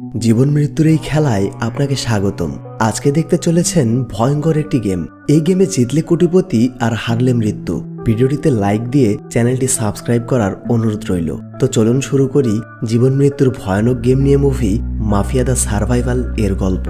জীবন মৃত্যুর এই খেলায় আপনাকে স্বাগতম। আজকে দেখতে চলেছেন ভয়ঙ্কর একটি গেম। এই গেমে জিতলে কোটিপতি আর হারলে মৃত্যু। ভিডিওটিতে লাইক দিয়ে চ্যানেলটি সাবস্ক্রাইব করার অনুরোধ রইল। তো চলুন শুরু করি জীবন মৃত্যুর ভয়ানক গেম নিয়ে মুভি মাফিয়া দ্য সার্ভাইভাল এর গল্প।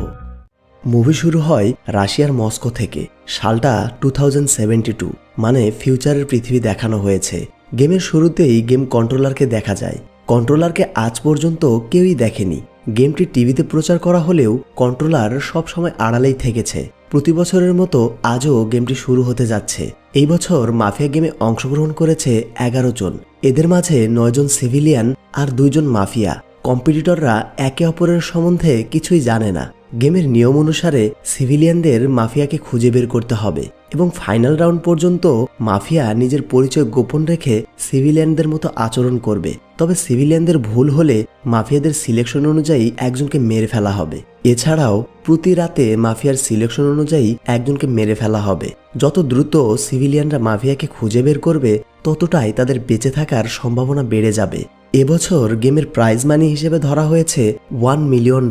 মুভি শুরু হয় রাশিয়ার মস্কো থেকে। সালটা 2072, মানে ফিউচারের পৃথিবী দেখানো হয়েছে। গেমের শুরুতেই গেম কন্ট্রোলারকে দেখা যায়। কন্ট্রোলারকে আজ পর্যন্ত কেউই দেখেনি। গেমটি টিভিতে প্রচার করা হলেও কন্ট্রোলার সবসময় আড়ালেই থেকেছে। প্রতি বছরের মতো আজও গেমটি শুরু হতে যাচ্ছে। এই বছর মাফিয়া গেমে অংশগ্রহণ করেছে 11 জন। এদের মাঝে 9 জন সিভিলিয়ান আর 2 জন মাফিয়া। কম্পিটিটররা একে অপরের সম্বন্ধে কিছুই জানে না। গেমের নিয়ম অনুসারে সিভিলিয়ানদের মাফিয়াকে খুঁজে বের করতে হবে এবং ফাইনাল রাউন্ড পর্যন্ত মাফিয়া নিজের পরিচয় গোপন রেখে সিভিলিয়ানদের মতো আচরণ করবে। তবে সিভিলিয়ানদের ভুল হলে মাফিয়াদের সিলেকশন অনুযায়ী একজনকে মেরে ফেলা হবে। এছাড়াও প্রতি রাতে মাফিয়ার সিলেকশন অনুযায়ী একজনকে মেরে ফেলা হবে। যত দ্রুত সিভিলিয়ানরা মাফিয়াকে খুঁজে বের করবে ততটাই তাদের বেঁচে থাকার সম্ভাবনা বেড়ে যাবে। এবছর গেমের প্রাইজ মানি হিসেবে ধরা হয়েছে $1 মিলিয়ন।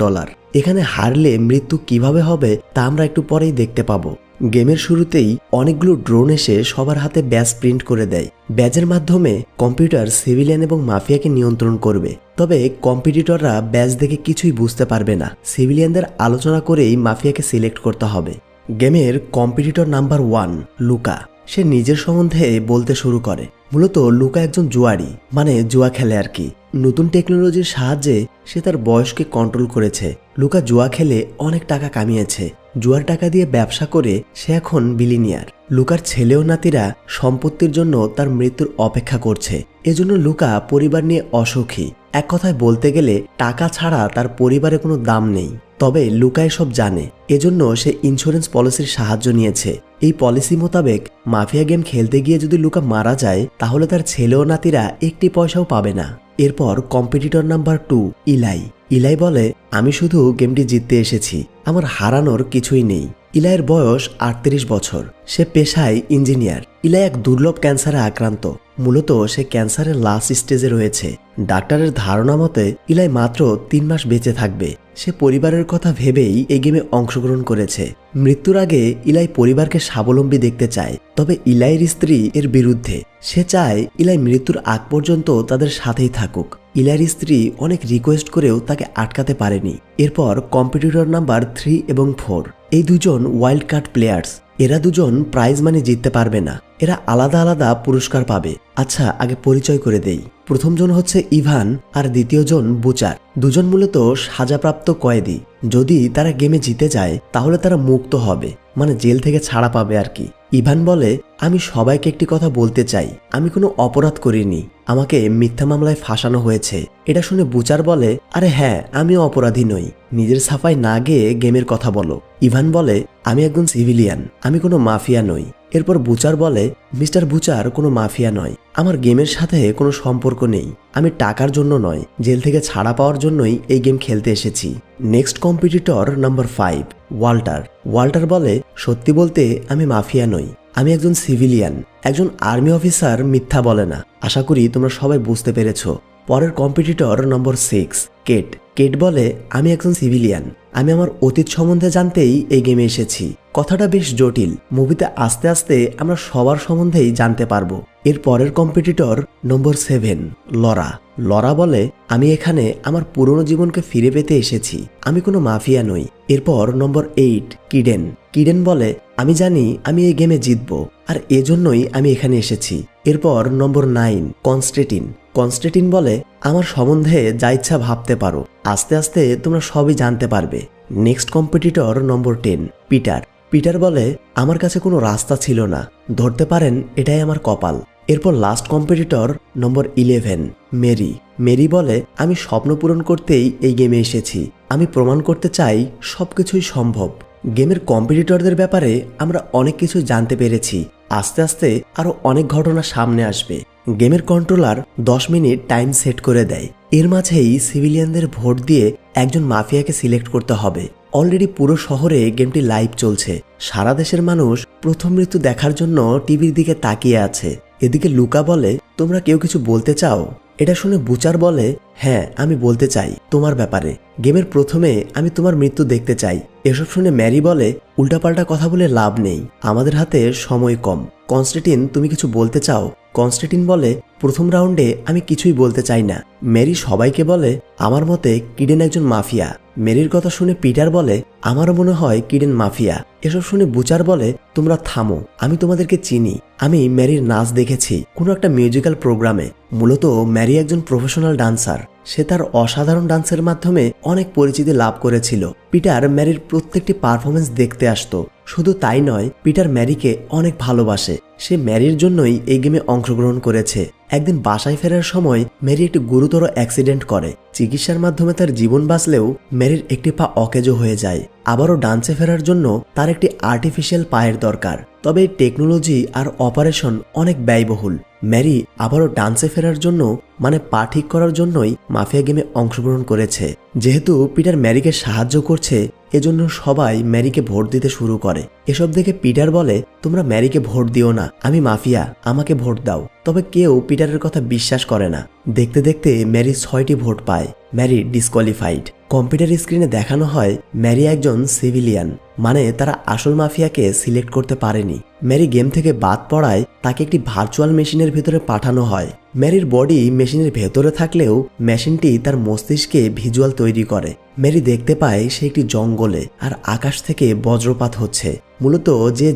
এখানে হারলে মৃত্যু কিভাবে হবে তা আমরা একটু পরেই দেখতে পাবো। গেমের শুরুতেই অনেকগুলো ড্রোন এসে সবার হাতে ব্যাজ প্রিন্ট করে দেয়। ব্যাজের মাধ্যমে কম্পিউটার সিভিলিয়ান এবং মাফিয়াকে নিয়ন্ত্রণ করবে। তবে কম্পিটিটররা ব্যাজ দেখে কিছুই বুঝতে পারবে না। সিভিলিয়ানদের আলোচনা করেই মাফিয়াকে সিলেক্ট করতে হবে। গেমের কম্পিটিটর নাম্বার 1 লুকা। সে নিজের সম্বন্ধে বলতে শুরু করে। মূলত লুকা একজন জুয়ারি, মানে জুয়া খেলে আর কি। নতুন টেকনোলজির সাহায্যে সে তার বয়সকে কন্ট্রোল করেছে। লুকা জুয়া খেলে অনেক টাকা কামিয়েছে। জুয়ার টাকা দিয়ে ব্যবসা করে সে এখন বিলিনিয়ার। লুকার ছেলে ও নাতিরা সম্পত্তির জন্য তার মৃত্যুর অপেক্ষা করছে। এজন্য লুকা পরিবার নিয়ে অসুখী। এক কথায় বলতে গেলে টাকা ছাড়া তার পরিবারে কোনো দাম নেই। তবে লুকা এসব জানে, এজন্য সে ইন্স্যুরেন্স পলিসির সাহায্য নিয়েছে। এই পলিসি মোতাবেক মাফিয়া গেম খেলতে গিয়ে যদি লুকা মারা যায় তাহলে তার ছেলে ও নাতিরা একটি পয়সাও পাবে না। এরপর কম্পিটিটর নাম্বার 2 ইলাই। ইলাই বলে, আমি শুধু গেমটি জিততে এসেছি, আমার হারানোর কিছুই নেই। ইলাইয়ের বয়স 38 বছর। সে পেশায় ইঞ্জিনিয়ার। ইলাই এক দুর্লভ ক্যান্সারে আক্রান্ত। মূলত সে ক্যান্সারের লাস্ট স্টেজে রয়েছে। ডাক্তারের ধারণা মতে ইলাই মাত্র 3 মাস বেঁচে থাকবে। সে পরিবারের কথা ভেবেই এই গেমে অংশগ্রহণ করেছে। মৃত্যুর আগে ইলাই পরিবারকে স্বাবলম্বী দেখতে চায়। তবে ইলাইয়ের স্ত্রী এর বিরুদ্ধে। সে চায় ইলাই মৃত্যুর আগ পর্যন্ত তাদের সাথেই থাকুক। ইলাইয়ের স্ত্রী অনেক রিকোয়েস্ট করেও তাকে আটকাতে পারেনি। এরপর কম্পিটিটর নাম্বার 3 এবং 4, এই দুজন ওয়াইল্ড কার্ড প্লেয়ার্স। এরা দুজন প্রাইজ মানি জিততে পারবে না। এরা আলাদা আলাদা পুরস্কার পাবে। আচ্ছা, আগে পরিচয় করে দেই। প্রথম জন হচ্ছে ইভান আর দ্বিতীয় জন বুচার। দুজন মূলত সাজাপ্রাপ্ত কয়েদি। যদি তারা গেমে জিতে যায় তাহলে তারা মুক্ত হবে, মানে জেল থেকে ছাড়া পাবে আর কি। ইভান বলে, আমি সবাইকে একটি কথা বলতে চাই, আমি কোনো অপরাধ করিনি, আমাকে মিথ্যা মামলায় ফাঁসানো হয়েছে। এটা শুনে বুচার বলে, আরে হ্যাঁ, আমিও অপরাধী নই, নিজের সাফাই না গিয়ে গেমের কথা বলো। ইভান বলে, আমি একজন সিভিলিয়ান, আমি কোনো মাফিয়া নই। এরপর বুচার বলে, মিস্টার বুচার কোনো মাফিয়া নয়, আমার গেমের সাথে কোনো সম্পর্ক নেই, আমি টাকার জন্য নয়, জেল থেকে ছাড়া পাওয়ার জন্যই এই গেম খেলতে এসেছি। Next competitor number 5 Walter. Walter বলে, সত্যি বলতে আমি মাফিয়া নই, আমি একজন সিভিলিয়ান। একজন আর্মি অফিসার মিথ্যা বলে না। আশা করি তোমরা সবাই বুঝতে পেরেছ। পরের কম্পিটিটর নম্বর 6 কেট। কেট বলে, আমি একজন সিভিলিয়ান, আমি আমার অতীত সম্বন্ধে জানতেই এই গেমে এসেছি। কথাটা বেশ জটিল। মুভিতে আস্তে আস্তে আমরা সবার সম্বন্ধেই জানতে পারবো। এর পরের কম্পিটিটর নম্বর 7 লরা। লরা বলে, আমি এখানে আমার পুরনো জীবনকে ফিরে পেতে এসেছি, আমি কোনো মাফিয়া নই। এরপর নম্বর 8 কিডেন। কিডেন বলে, আমি জানি আমি এই গেমে জিতবো, আর এজন্যই আমি এখানে এসেছি। এরপর নম্বর 9 কনস্টেটিন। কনস্টেটিন বলে, আমার সম্বন্ধে যা ইচ্ছা ভাবতে পারো, আস্তে আস্তে তোমরা সবই জানতে পারবে। নেক্সট কম্পিটিটর নম্বর 10 পিটার। পিটার বলে, আমার কাছে কোনো রাস্তা ছিল না, ধরতে পারেন এটাই আমার কপাল। এরপর লাস্ট কম্পিটিটর নম্বর 11 মেরি। মেরি বলে, আমি স্বপ্ন পূরণ করতেই এই গেমে এসেছি, আমি প্রমাণ করতে চাই সবকিছুই সম্ভব। গেমের কম্পিটিটরদের ব্যাপারে আমরা অনেক কিছু জানতে পেরেছি। আস্তে আস্তে আরো অনেক ঘটনা সামনে আসবে। গেমের কন্ট্রোলার 10 মিনিট টাইম সেট করে দেয়। এর মাঝেই সিভিলিয়ানদের ভোট দিয়ে একজন মাফিয়াকে সিলেক্ট করতে হবে। অলরেডি পুরো শহরে গেমটি লাইভ চলছে। সারা দেশের মানুষ প্রথম মৃত্যু দেখার জন্য টিভির দিকে তাকিয়ে আছে। এদিকে লুকা বলে, তোমরা কেউ কিছু বলতে চাও? এটা শুনে বুচার বলে, হ্যাঁ আমি বলতে চাই তোমার ব্যাপারে। গেমের প্রথমে আমি তোমার মৃত্যু দেখতে চাই। এসব শুনে ম্যারি বলে, উল্টাপাল্টা কথা বলে লাভ নেই, আমাদের হাতে সময় কম। কনস্ট্যান্টিন তুমি কিছু বলতে চাও? কনস্ট্যান্টিন বলে, প্রথম রাউন্ডে আমি কিছুই বলতে চাই না। ম্যারি সবাইকে বলে, আমার মতে কিডেন একজন মাফিয়া। ম্যারির কথা শুনে পিটার বলে, আমারও মনে হয় কিডেন মাফিয়া। এসব শুনে বুচার বলে, তোমরা থামো, আমি তোমাদেরকে চিনি। আমি ম্যারির নাচ দেখেছি কোনো একটা মিউজিক্যাল প্রোগ্রামে। মূলত ম্যারি একজন প্রফেশনাল ডান্সার। সে তার অসাধারণ ডান্সের মাধ্যমে অনেক পরিচিতি লাভ করেছিল। পিটার ম্যারির প্রত্যেকটি পারফরমেন্স দেখতে আসতো। শুধু তাই নয়, পিটার ম্যারিকে অনেক ভালোবাসে। সে ম্যারির জন্যই এই গেমে অংশগ্রহণ করেছে। একদিন বাসায় ফেরার সময় ম্যারি একটি গুরুতর অ্যাক্সিডেন্ট করে। চিকিৎসার মাধ্যমে তার জীবন বাঁচলেও ম্যারির একটি পা অকেজো হয়ে যায়। আবারও ডান্সে ফেরার জন্য তার একটি আর্টিফিশিয়াল পায়ের দরকার। তবে এই টেকনোলজি আর অপারেশন অনেক ব্যয়বহুল। ম্যারি আবারও ডান্সে ফেরার জন্য মানে পা ঠিক করার জন্যই মাফিয়া গেমে অংশগ্রহণ করেছে। যেহেতু পিটার ম্যারিকে সাহায্য করছে, এজন্য সবাই ম্যারিকে ভোট দিতে শুরু করে। এসব দেখে পিটার বলে, তোমরা ম্যারিকে ভোট দিও না, আমি মাফিয়া, আমাকে ভোট দাও। তবে কেউ পিটারের কথা বিশ্বাস করে না। দেখতে দেখতে ম্যারি 6টি ভোট পায়। Mary disqualified. কম্পিউটার স্ক্রিনে দেখানো হয় ম্যারি একজন সিভিলিয়ান, মানে তারা আসল মাফিয়াকে সিলেক্ট করতে পারেনি। ম্যারি গেম থেকে বাদ পড়ায় তাকে একটি ভার্চুয়াল মেশিনের ভেতরে পাঠানো হয়। ম্যারির বডি মেশিনের ভেতরে থাকলেও মেশিনটি তার মস্তিষ্কে ভিজুয়াল তৈরি করে। ম্যারি দেখতে পায় সে একটি জঙ্গলে, আর আকাশ থেকে বজ্রপাত হচ্ছে। মূলত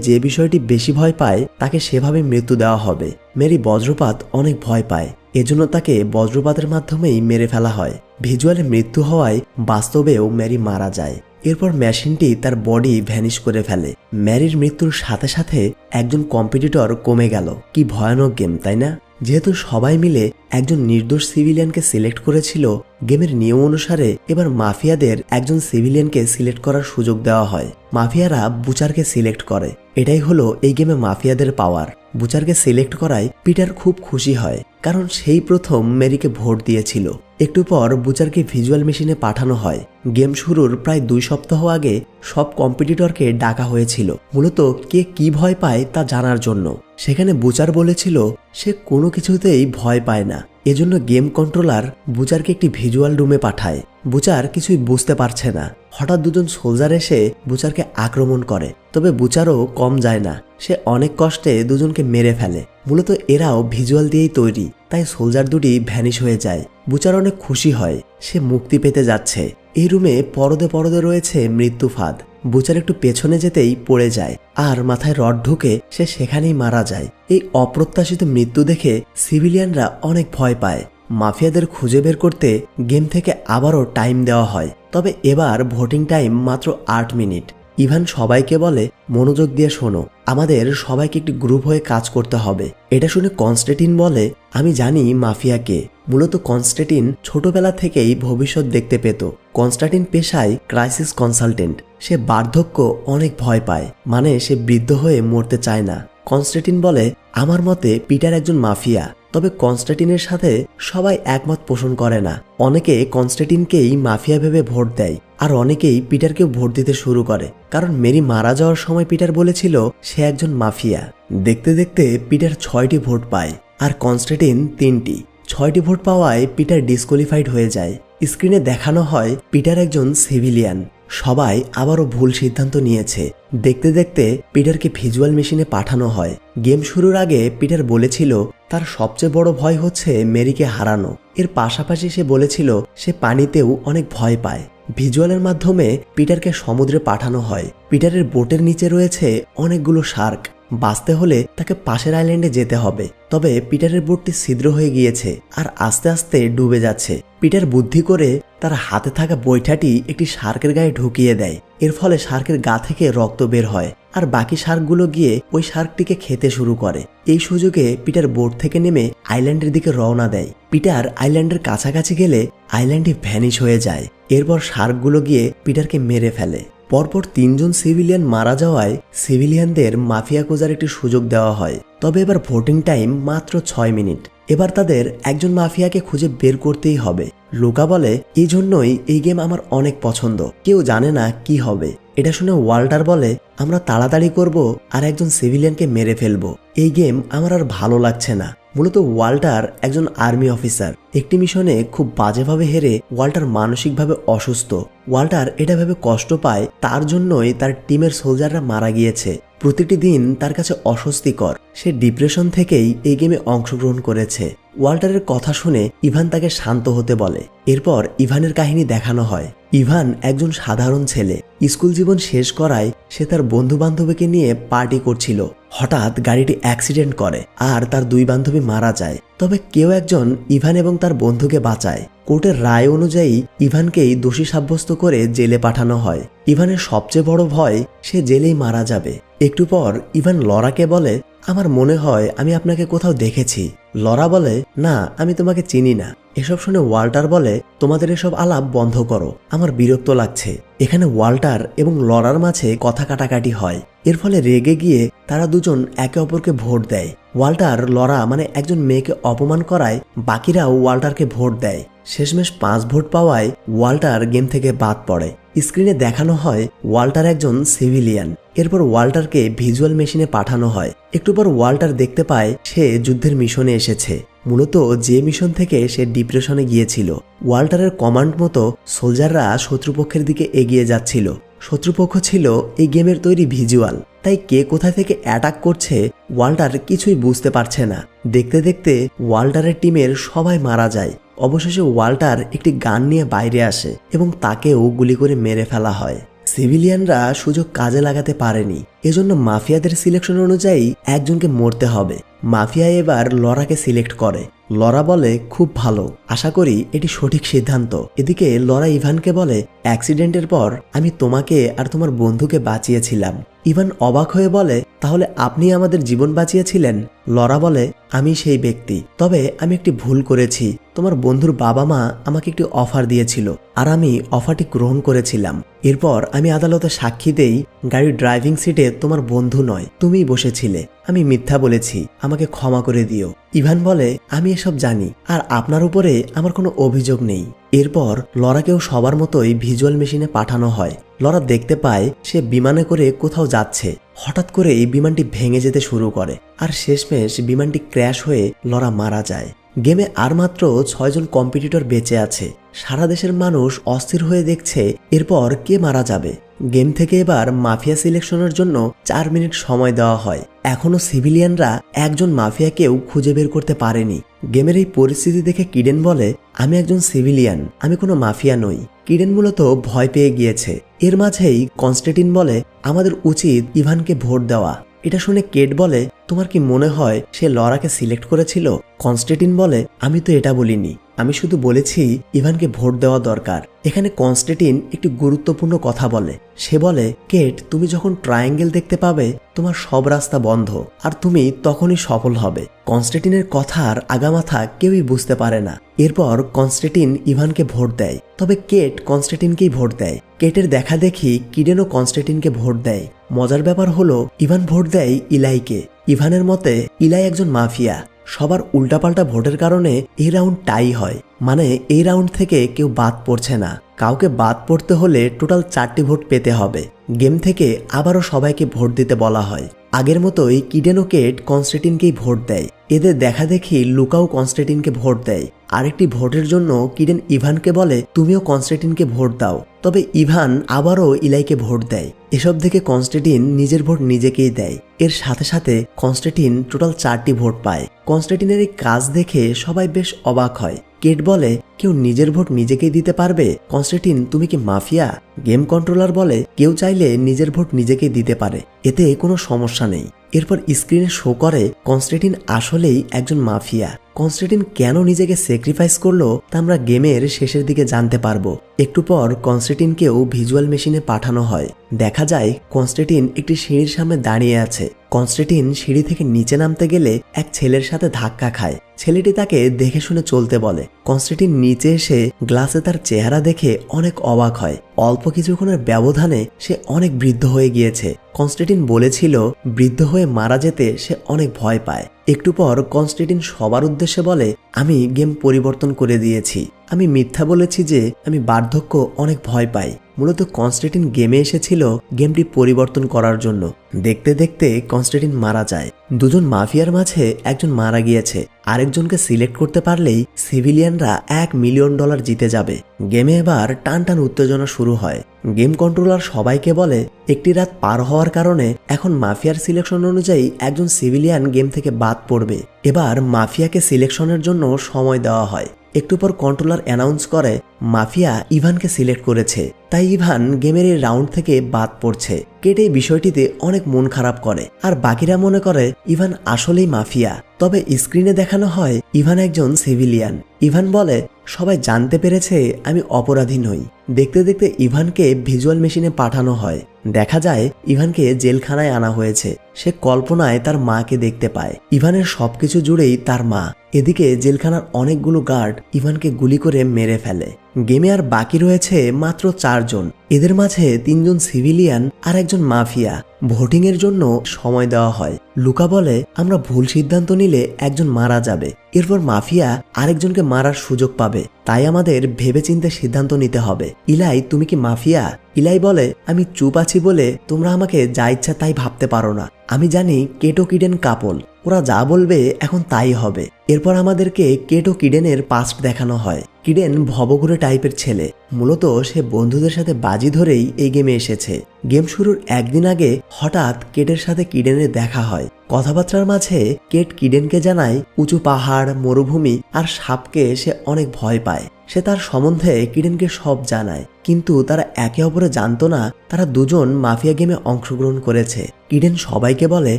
যে বিষয়টি বেশি ভয় পায় তাকে সেভাবে মৃত্যু দেওয়া হবে। ম্যারি বজ্রপাত অনেক ভয় পায়, এজন্য তাকে বজ্রপাতের মাধ্যমেই মেরে ফেলা হয়। ভিজুয়ালে মৃত্যু হওয়ায় বাস্তবেও ম্যারি মারা যায়। এরপর মেশিনটি তার বডি ভ্যানিশ করে ফেলে। ম্যারির মৃত্যুর সাথে সাথে একজন কম্পিটিটর কমে গেল। কি ভয়ানক গেম, তাই না? যেহেতু সবাই মিলে একজন নির্দোষ সিভিলিয়ানকে সিলেক্ট করেছিল, গেমের নিয়ম অনুসারে এবার মাফিয়াদের একজন সিভিলিয়ানকে সিলেক্ট করার সুযোগ দেওয়া হয়। মাফিয়ারা বুচারকে সিলেক্ট করে। এটাই হলো এই গেমে মাফিয়াদের পাওয়ার। বুচারকে সিলেক্ট করায় পিটার খুব খুশি হয়, কারণ সেই প্রথম ম্যারিকে ভোট দিয়েছিল। একটু পর বুচারকে ভিজুয়াল মেশিনে পাঠানো হয়। গেম শুরুর প্রায় 2 সপ্তাহ আগে সব কম্পিটিটরকে ডাকা হয়েছিল, মূলত কে কি ভয় পায় তা জানার জন্য। সেখানে বুচার বলেছিল সে কোনো কিছুতেই ভয় পায় না। এজন্য গেম কন্ট্রোলার বুচারকে একটি ভিজুয়াল রুমে পাঠায়। বুচার কিছুই বুঝতে পারছে না। হঠাৎ দুজন সোলজার এসে বুচারকে আক্রমণ করে। তবে বুচারও কম যায় না, সে অনেক কষ্টে দুজনকে মেরে ফেলে। মূলত এরাও ভিজুয়াল দিয়েই তৈরি, তাই সোলজার দুটি ভ্যানিশ হয়ে যায়। বুচার অনেক খুশি হয়, সে মুক্তি পেতে যাচ্ছে। এই রুমে পরদে পরদে রয়েছে মৃত্যু ফাঁদ। বুচার একটু পেছনে যেতেই পড়ে যায়, আর মাথায় রড ঢুকে সে সেখানেই মারা যায়। এই অপ্রত্যাশিত মৃত্যু দেখে সিভিলিয়ানরা অনেক ভয় পায়। মাফিয়াদের খুঁজে বের করতে গেম থেকে আবারও টাইম দেওয়া হয়। তবে এবার ভোটিং টাইম মাত্র 8 মিনিট। ইভান সবাইকে বলে, মনোযোগ দিয়ে শোনো, আমাদের সবাইকে একটি গ্রুপ হয়ে কাজ করতে হবে। এটা শুনে কনস্ট্যান্টিন বলে, আমি জানি মাফিয়া কে। মূলত কনস্ট্যান্টিন ছোটবেলা থেকেই ভবিষ্যৎ দেখতে পেত। কনস্ট্যান্টিন পেশায় ক্রাইসিস কনসালটেন্ট। সে বার্ধক্য অনেক ভয় পায়, মানে সে বৃদ্ধ হয়ে মরতে চায় না। কনস্ট্যান্টিন বলে, আমার মতে পিটার একজন মাফিয়া। তবে কনস্ট্যান্টিনের সাথে সবাই একমত পোষণ করে না। অনেকে কনস্ট্যান্টিনকেই মাফিয়া ভেবে ভোট দেয়, আর অনেকেই পিটারকেও ভোট দিতে শুরু করে, কারণ মেরি মারা যাওয়ার সময় পিটার বলেছিল সে একজন মাফিয়া। দেখতে দেখতে পিটার 6টি ভোট পায়, আর কনস্ট্যান্টিন 3টি। 6টি ভোট পাওয়ায় পিটার ডিসকোয়ালিফাইড হয়ে যায়। স্ক্রিনে দেখানো হয় পিটার একজন সিভিলিয়ান। সবাই আবারও ভুল সিদ্ধান্ত নিয়েছে। দেখতে দেখতে পিটারকে ভিজুয়াল মেশিনে পাঠানো হয়। গেম শুরুর আগে পিটার বলেছিল তার সবচেয়ে বড় ভয় হচ্ছে মেরিকে হারানো। এর পাশাপাশি সে বলেছিল সে পানিতেও অনেক ভয় পায়। ভিজুয়ালের মাধ্যমে পিটারকে সমুদ্রে পাঠানো হয়। পিটারের বোটের নিচে রয়েছে অনেকগুলো শার্ক। বাঁচতে হলে তাকে পাশের আইল্যান্ডে যেতে হবে। তবে পিটারের বোটটি ছিদ্র হয়ে গিয়েছে আর আস্তে আস্তে ডুবে যাচ্ছে। পিটার বুদ্ধি করে তার হাতে থাকা বৈঠাটি একটি শার্কের গায়ে ঢুকিয়ে দেয়। এর ফলে শার্কের গা থেকে রক্ত বের হয়, আর বাকি শার্কগুলো গিয়ে ওই শার্কটিকে খেতে শুরু করে। এই সুযোগে পিটার বোট থেকে নেমে আইল্যান্ডের দিকে রওনা দেয়। পিটার আইল্যান্ডের কাছাকাছি গেলে আইল্যান্ডটি ভ্যানিশ হয়ে যায়। এরপর শার্কগুলো গিয়ে পিটারকে মেরে ফেলে। পরপর 3 জন সিভিলিয়ান মারা যাওয়ায় সিভিলিয়ানদের মাফিয়া খোঁজার একটি সুযোগ দেওয়া হয়। তবে এবার ভোটিং টাইম মাত্র 6 মিনিট। এবার তাদের একজন মাফিয়াকে খুঁজে বের করতেই হবে। লুকা বলে, এই জন্যই এই গেম আমার অনেক পছন্দ, কেউ জানে না কি হবে। এটা শুনে ওয়াল্টার বলে, আমরা তাড়াতাড়ি করব আর একজন সিভিলিয়ানকে মেরে ফেলবো। এই গেম আমার আর ভালো লাগছে না। মূলত ওয়াল্টার একজন আর্মি অফিসার। একটি মিশনে খুব বাজেভাবে হেরে ওয়াল্টার মানসিকভাবে অসুস্থ। ওয়াল্টার এটা ভেবে কষ্ট পায় তার জন্যই তার টিমের সোলজাররা মারা গিয়েছে। প্রতিটি দিন তার কাছে অস্বস্তিকর। সে ডিপ্রেশন থেকেই এই গেমে অংশগ্রহণ করেছে। ওয়াল্টারের কথা শুনে ইভান তাকে শান্ত হতে বলে। এরপর ইভানের কাহিনী দেখানো হয়। ইভান একজন সাধারণ ছেলে। স্কুল জীবন শেষ করায় সে তার বন্ধু বান্ধবীকে নিয়ে পার্টি করছিল। হঠাৎ গাড়িটি অ্যাক্সিডেন্ট করে আর তার 2 বান্ধবী মারা যায়। তবে কেউ একজন ইভান এবং তার বন্ধুকে বাঁচায়। কোর্টের রায় অনুযায়ী ইভানকেই দোষী সাব্যস্ত করে জেলে পাঠানো হয়। ইভানের সবচেয়ে বড় ভয় সে জেলেই মারা যাবে। একটু পর ইভান লরাকে বলে, আমার মনে হয় আমি আপনাকে কোথাও দেখেছি। লরা বলে, না, আমি তোমাকে চিনি না। এসব শুনে ওয়াল্টার বলে, তোমাদের এসব আলাপ বন্ধ করো, আমার বিরক্ত লাগছে। এখানে ওয়াল্টার এবং লরার মাঝে কথা কাটাকাটি হয়। এর ফলে রেগে গিয়ে তারা দুজন একে অপরকে ভোট দেয়। ওয়াল্টার লরা মানে একজন মেয়েকে অপমান করায় বাকিরাও ওয়াল্টারকে ভোট দেয়। শেষমেশ 5 ভোট পাওয়ায় ওয়াল্টার গেম থেকে বাদ পড়ে। স্ক্রিনে দেখানো হয় ওয়াল্টার একজন সিভিলিয়ান। এরপর ওয়াল্টারকে ভিজুয়াল মেশিনে পাঠানো হয়। একটু পর ওয়াল্টার দেখতে পায় সে যুদ্ধের মিশনে এসেছে। মূলত যে মিশন থেকে সে ডিপ্রেশনে গিয়েছিল। ওয়াল্টারের কমান্ড মতো সোলজাররা শত্রুপক্ষের দিকে এগিয়ে যাচ্ছিল। শত্রুপক্ষ ছিল এই গেমের তৈরি ভিজুয়াল, তাই কে কোথা থেকে অ্যাটাক করছে ওয়াল্টার কিছুই বুঝতে পারছে না। দেখতে দেখতে ওয়াল্টারের টিমের সবাই মারা যায়। অবশেষে ওয়াল্টার একটি গান নিয়ে বাইরে আসে এবং তাকেও গুলি করে মেরে ফেলা হয়। সিভিলিয়ানরা সুযোগ কাজে লাগাতে পারেনি, এজন্য মাফিয়াদের সিলেকশন অনুযায়ী একজনকে মরতে হবে। মাফিয়া এবার লরাকে সিলেক্ট করে। লরা বলে, খুব ভালো, আশা করি এটি সঠিক সিদ্ধান্ত। এদিকে লরা ইভানকে বলে, অ্যাক্সিডেন্টের পর আমি তোমাকে আর তোমার বন্ধুকে বাঁচিয়েছিলাম। ইভান অবাক হয়ে বলে, তাহলে আপনি আমাদের জীবন বাঁচিয়েছিলেন? লরা বলে, আমি সেই ব্যক্তি, তবে আমি একটি ভুল করেছি। তোমার বন্ধুর বাবা মা আমাকে একটি অফার দিয়েছিল আর আমি অফারটি গ্রহণ করেছিলাম। এরপর আমি আদালতে সাক্ষী দেই গাড়ির ড্রাইভিং সিটে তোমার বন্ধু নয়, তুমিই বসেছিলে। আমি মিথ্যা বলেছি, আমাকে ক্ষমা করে দিও। ইভান বলে, আমি এসব জানি আর আপনার উপরে আমার কোনো অভিযোগ নেই। এরপর লরাকেও সবার মতোই ভিজুয়াল মেশিনে পাঠানো হয়। লরা দেখতে পায় সে বিমানে করে কোথাও যাচ্ছে। হঠাৎ করে এই বিমানটি ভেঙে যেতে শুরু করে আর শেষমেশ বিমানটি ক্র্যাশ হয়ে লরা মারা যায়। গেমে আর মাত্র 6 জন কম্পিটিটর বেঁচে আছে। সারা দেশের মানুষ অস্থির হয়ে দেখছে এরপর কে মারা যাবে। গেম থেকে এবার মাফিয়া সিলেকশনের জন্য 4 মিনিট সময় দেওয়া হয়। এখনো সিভিলিয়ানরা একজন মাফিয়াকেও খুঁজে বের করতে পারেনি। গেমের এই পরিস্থিতি দেখে কিডেন বলে, আমি একজন সিভিলিয়ান, আমি কোনো মাফিয়া নই। কিডেন মূলত ভয় পেয়ে গিয়েছে। এর মাঝেই কনস্ট্যান্টিন বলে, আমাদের উচিত ইভানকে ভোট দেওয়া। এটা শুনে কেট বলে, তোমার কি মনে হয় সে লরাকে সিলেক্ট করেছিল? কনস্ট্যান্টিন বলে, আমি তো এটা বলিনি, আমি শুধু বলেছি ইভানকে ভোট দেওয়া দরকার। এখানে কনস্ট্যান্টিন একটি গুরুত্বপূর্ণ কথা বলে। সে বলে, কেট, তুমি যখন ট্রায়াঙ্গেল দেখতে পাবে তোমার সব রাস্তা বন্ধ আর তুমি তখনই সফল হবে। কনস্ট্যান্টিনের কথার আগামাথা কেউই বুঝতে পারে না। এরপর কনস্ট্যান্টিন ইভানকে ভোট দেয়, তবে কেট কনস্ট্যান্টিনকেই ভোট দেয়। কেটের দেখা দেখি কিডেনও কনস্ট্যান্টিনকে ভোট দেয়। মজার ব্যাপার হলো ইভান ভোট দেয় ইলাইকে। ইভানের মতে ইলাই একজন মাফিয়া। সবার উল্টাপাল্টা ভোটের কারণে এই রাউন্ড টাই হয়, মানে এই রাউন্ড থেকে কেউ বাদ পড়ছে না। কাউকে বাদ পড়তে হলে টোটাল 4টি ভোট পেতে হবে। গেম থেকে আবারও সবাইকে ভোট দিতে বলা হয়। আগের মতোই কিডেন ও কেট কনস্ট্যান্টিনকেই ভোট দেয়। এদের দেখা দেখি লুকাও কনস্ট্যান্টিনকে ভোট দেয়। আরেকটি ভোটের জন্য কিডেন ইভানকে বলে, তুমিও কনস্ট্যান্টিনকে ভোট দাও, তবে ইভান আবারও ইলাইকে ভোট দেয়। এসব দেখে কনস্ট্যান্টিন নিজের ভোট নিজেকেই দেয়। এর সাথে সাথে কনস্ট্যান্টিন টোটাল 4টি ভোট পায়। কনস্ট্যান্টিনের এই কাজ দেখে সবাই বেশ অবাক হয়। কেট বলে, কেউ নিজের ভোট নিজেকেই দিতে পারবে? কনস্ট্যান্টিন, তুমি কি মাফিয়া? গেম কন্ট্রোলার বলে, কেউ চাইলে নিজের ভোট নিজেকেই দিতে পারে, এতে কোনো সমস্যা নেই। এরপর স্ক্রিনে শো করে কনস্ট্যান্টিন আসলেই একজন মাফিয়া। কনস্ট্যান্টিন কেন নিজেকে স্যাক্রিফাইস করলো তা আমরা গেমের শেষের দিকে জানতে পারবো। একটু পর কনস্ট্যান্টিনকেও ভিজুয়াল মেশিনে পাঠানো হয়। দেখা যায় কনস্ট্যান্টিন একটি সিঁড়ির সামনে দাঁড়িয়ে আছে। কনস্ট্যান্টিন সিঁড়ি থেকে নিচে নামতে গেলে এক ছেলের সাথে ধাক্কা খায়। ছেলেটি তাকে দেখে শুনে চলতে বলে। কনস্ট্যান্টিন নিচে এসে গ্লাসে তার চেহারা দেখে অনেক অবাক হয়। অল্প কিছুক্ষণের ব্যবধানে সে অনেক বৃদ্ধ হয়ে গিয়েছে। কনস্ট্যান্টিন বলেছিল বৃদ্ধ হয়ে মারা যেতে সে অনেক ভয় পায়। একটু পর কনস্ট্যান্টিন সবার উদ্দেশ্যে বলে, আমি গেম পরিবর্তন করে দিয়েছি। আমি মিথ্যা বলেছি যে আমি বার্ধক্য অনেক ভয় পাই। মূলত কনস্ট্যান্টিন গেমে এসেছিল গেমটি পরিবর্তন করার জন্য। দেখতে দেখতে কনস্ট্যান্টিন মারা যায়। দুজন মাফিয়ার মাঝে একজন মারা গিয়েছে, আরেকজনকে সিলেক্ট করতে পারলেই সিভিলিয়ানরা $1 মিলিয়ন জিতে যাবে। গেমে এবার টান টান উত্তেজনা শুরু হয়। গেম কন্ট্রোলার সবাইকে বলে একটি রাত পার হওয়ার কারণে এখন মাফিয়ার সিলেকশন অনুযায়ী একজন সিভিলিয়ান গেম থেকে বাদ পড়বে। এবার মাফিয়াকে সিলেকশনের জন্য সময় দেওয়া হয়। একটু পর কন্ট্রোলার অ্যানাউন্স করে মাফিয়া ইভানকে সিলেক্ট করেছে, তাই ইভান গেমের এই রাউন্ড থেকে বাদ পড়ছে। কেট এই বিষয়টিতে অনেক মন খারাপ করে, আর বাকিরা মনে করে ইভান আসলেই মাফিয়া। তবে স্ক্রিনে দেখানো হয় ইভান একজন সিভিলিয়ান। ইভান বলে সবাই জানতে পেরেছে আমি অপরাধী নই। দেখতে দেখতে ইভানকে ভিজুয়াল মেশিনে পাঠানো হয়। দেখা যায় ইভানকে জেলখানায় আনা হয়েছে। সে কল্পনায় তার মাকে দেখতে পায়। ইভানের সবকিছু জুড়েই তার মা। এদিকে জেলখানার অনেকগুলো গার্ড ইভানকে গুলি করে মেরে ফেলে। গেমে আর বাকি রয়েছে মাত্র 4 জন। এদের মাঝে 3 জন সিভিলিয়ান আর একজন মাফিয়া। ভোটিং এর জন্য সময় দেওয়া হয়। লুকা বলে আমরা ভুল সিদ্ধান্ত নিলে একজন মারা যাবে, এরপর মাফিয়া আরেকজনকে মারার সুযোগ পাবে, তাই আমাদের ভেবেচিন্তে সিদ্ধান্ত নিতে হবে। ইলাই তুমি কি মাফিয়া? ইলাই বলে আমি চুপ আছি বলে তোমরা আমাকে যা ইচ্ছা তাই ভাবতে পারো না। আমি জানি কেট ও কিডেন কাপল, ওরা যা বলবে এখন তাই হবে। এরপর আমাদেরকে কেট ও কিডেনের পাস্ট দেখানো হয়। কিডেন ভবঘুরে টাইপের ছেলে। মূলত সে বন্ধুদের সাথে বাজি ধরেই এই গেমে এসেছে। গেম শুরুর একদিন আগে হঠাৎ কেটের সাথে কিডেনের দেখা হয়। কথাবার্তার মাঝে কেট কিডেনকে জানায় উঁচু পাহাড়, মরুভূমি আর সাপকে সে অনেক ভয় পায়। সে তার সম্বন্ধে কিডেনকে সব জানায়, কিন্তু তারা একে অপরে জানতো না তারা দুজন মাফিয়া গেমে অংশগ্রহণ করেছে। কিডেন সবাইকে বলে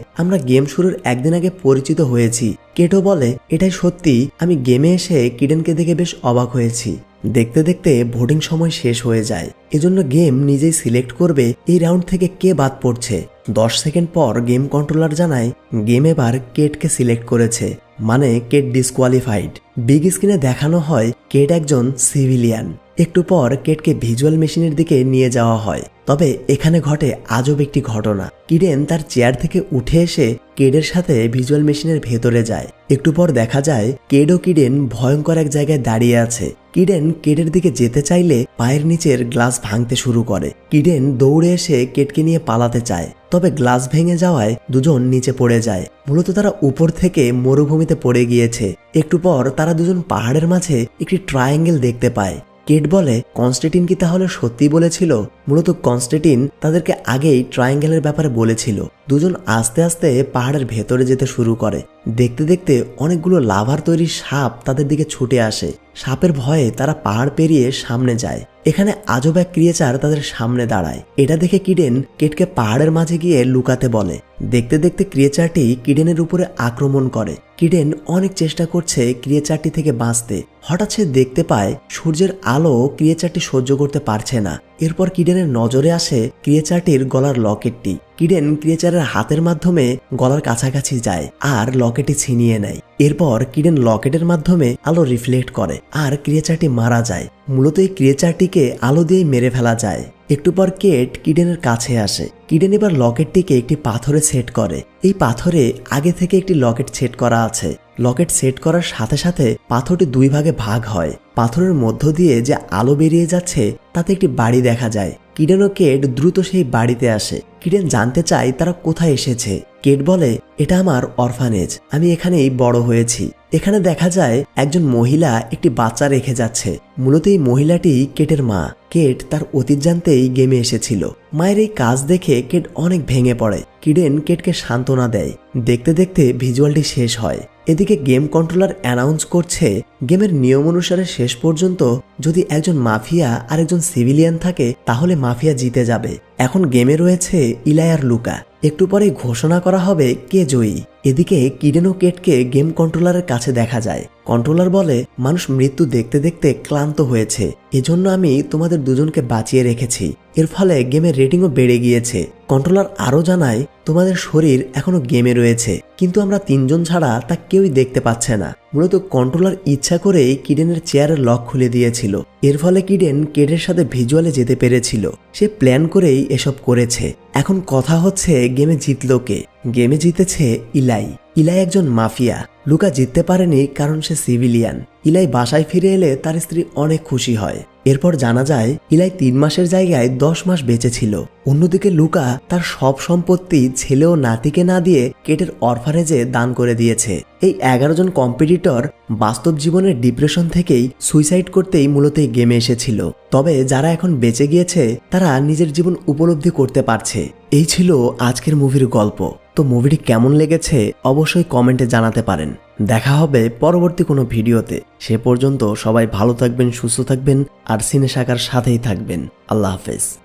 আমরা গেম শুরুর একদিন আগে পরিচিত হয়েছি। কেটো বলে এটাই সত্যি, আমি গেমে এসে কিডেনকে দেখে বেশ অবাক হয়েছি। দেখতে দেখতে ভোটিং সময় শেষ হয়ে যায়। এজন্য গেম নিজেই সিলেক্ট করবে এই রাউন্ড থেকে কে বাদ পড়ছে। 10 সেকেন্ড পর গেম কন্ট্রোলার জানায় গেম এবার কেটকে সিলেক্ট করেছে, মানে কেট ডিসকোয়ালিফাইড। বিগ স্ক্রিনে দেখানো হয় কেট একজন সিভিলিয়ান। একটু পর কেটকে ভিজুয়াল মেশিনের দিকে নিয়ে যাওয়া হয়। তবে এখানে ঘটে আজব একটি ঘটনা। কিডেন তার চেয়ার থেকে উঠে এসে কেডের সাথে ভিজুয়াল মেশিনের ভেতরে যায়। একটু পর দেখা যায় কেড ও কিডেন ভয়ঙ্কর এক জায়গায় দাঁড়িয়ে আছে। কিডেন কেডের দিকে যেতে চাইলে পায়ের নিচের গ্লাস ভাঙতে শুরু করে। কিডেন দৌড়ে এসে কেটকে নিয়ে পালাতে চায়, তবে গ্লাস ভেঙে যাওয়ায় দুজন নিচে পড়ে যায়। মূলত তারা উপর থেকে মরুভূমিতে পড়ে গিয়েছে। একটু পর তারা দুজন পাহাড়ের মাঝে একটি ট্রায়াঙ্গেল দেখতে পায়। কেট বলে কনস্ট্যান্টিন কি তাহলে সত্যি বলেছিল? মূলত কনস্ট্যান্টিন তাদেরকে আগেই ট্রায়াঙ্গেলের ব্যাপারে বলেছিল। দুজন আস্তে আস্তে পাহাড়ের ভেতরে যেতে শুরু করে। দেখতে দেখতে অনেকগুলো লাভার তৈরি সাপ তাদের দিকে ছুটে আসে। সাপের ভয়ে তারা পাহাড় পেরিয়ে সামনে যায়। এখানে আজব এক ক্রিয়েচার তাদের সামনে দাঁড়ায়। এটা দেখে কিডেন কেটকে পাহাড়ের মাঝে গিয়ে লুকাতে বলে। দেখতে দেখতে ক্রিয়েচারটি কিডেনের উপরে আক্রমণ করে। কিডেন অনেক চেষ্টা করছে ক্রিয়েচারটি থেকে বাঁচতে। হঠাৎ সে দেখতে পায় সূর্যের আলো ক্রিয়েচারটি সহ্য করতে পারছে না। এরপর কিডেনের নজরে আসে ক্রিয়েচারটির গলার লকেটটি। কিডেন ক্রিয়েচারের হাতের মাধ্যমে গলার কাছাকাছি যায় আর লকেটটি ছিনিয়ে নেয়। এরপর কিডেন লকেটের মাধ্যমে আলো রিফ্লেক্ট করে আর ক্রিয়েচারটি মারা যায়। মূলত এই ক্রিয়েচারটিকে আলো দিয়ে মেরে ফেলা যায়। একটু পর কেট কিডেনের কাছে আসে। কিডেন এবার লকেটটিকে একটি পাথরে সেট করে। এই পাথরে আগে থেকে একটি লকেট সেট করা আছে। লকেট সেট করার সাথে সাথে পাথরটি 2 ভাগে ভাগ হয়। পাথরের মধ্য দিয়ে যে আলো বেরিয়ে যাচ্ছে তাতে একটি বাড়ি দেখা যায়। কিডেন ও কেট দ্রুত সেই বাড়িতে আসে। কিডেন জানতে চায় তারা কোথায় এসেছে। কেট বলে এটা আমার অরফানেজ, আমি এখানেই বড় হয়েছি। এখানে দেখা যায় একজন মহিলা একটি বাচ্চা রেখে যাচ্ছে। মূলত এই মহিলাটি কেটের মা। কেট তার অতীত জানতেই গেমে এসেছিল। মায়ের এই কাজ দেখে কেট অনেক ভেঙে পড়ে। কিডেন কেটকে সান্ত্বনা দেয়। দেখতে দেখতে ভিজুয়ালটি শেষ হয়। এদিকে গেম কন্ট্রোলার অ্যানাউন্স করছে গেমের নিয়ম অনুসারে শেষ পর্যন্ত যদি একজন মাফিয়া আর একজন সিভিলিয়ান থাকে তাহলে মাফিয়া জিতে যাবে। এখন গেমে রয়েছে ইলাই আর লুকা। একটু পরে ঘোষণা করা হবে কে জয়ী। এদিকে কিডেন ও কেটকে গেম কন্ট্রোলারের কাছে দেখা যায়। কন্ট্রোলার বলে মানুষ মৃত্যু দেখতে দেখতে ক্লান্ত হয়েছে, এজন্য আমি তোমাদের দুজনকে বাঁচিয়ে রেখেছি। এর ফলে গেমের রেটিংও বেড়ে গিয়েছে। কন্ট্রোলার আরও জানায় তোমাদের শরীর এখনো গেমে রয়েছে, কিন্তু আমরা 3 জন ছাড়া তা কেউই দেখতে পাচ্ছে না। মূলত কন্ট্রোলার ইচ্ছা করেই কিডেনের চেয়ারের লক খুলে দিয়েছিল। এর ফলে কিডেন কেটের সাথে ভিজুয়ালে যেতে পেরেছিল। সে প্ল্যান করেই এসব করেছে। এখন কথা হচ্ছে গেমে জিতলো কে। গেমে জিতেছে ইলাই। ইলাই একজন মাফিয়া। লুকা জিততে পারেনি কারণ সে সিভিলিয়ান। ইলাই বাসায় ফিরে এলে তার স্ত্রী অনেক খুশি হয়। এরপর জানা যায় ইলাই 3 মাসের জায়গায় 10 মাস বেঁচে ছিল। অন্যদিকে লুকা তার সব সম্পত্তি ছেলে ও নাতিকে না দিয়ে কেটের অরফানেজে দান করে দিয়েছে। এই 11 জন কম্পিটিটর বাস্তব জীবনের ডিপ্রেশন থেকেই সুইসাইড করতেই মূলত এই গেমে এসেছিল। তবে যারা এখন বেঁচে গিয়েছে তারা নিজের জীবন উপলব্ধি করতে পারছে। এই ছিল আজকের মুভির গল্প। তো মুভিটি কেমন লেগেছে অবশ্যই কমেন্টে জানাতে পারেন। দেখা হবে পরবর্তী কোনো ভিডিওতে। সে পর্যন্ত সবাই ভালো থাকবেন, সুস্থ থাকবেন আর সিনে শাখার সাথেই থাকবেন। আল্লাহ হাফেজ।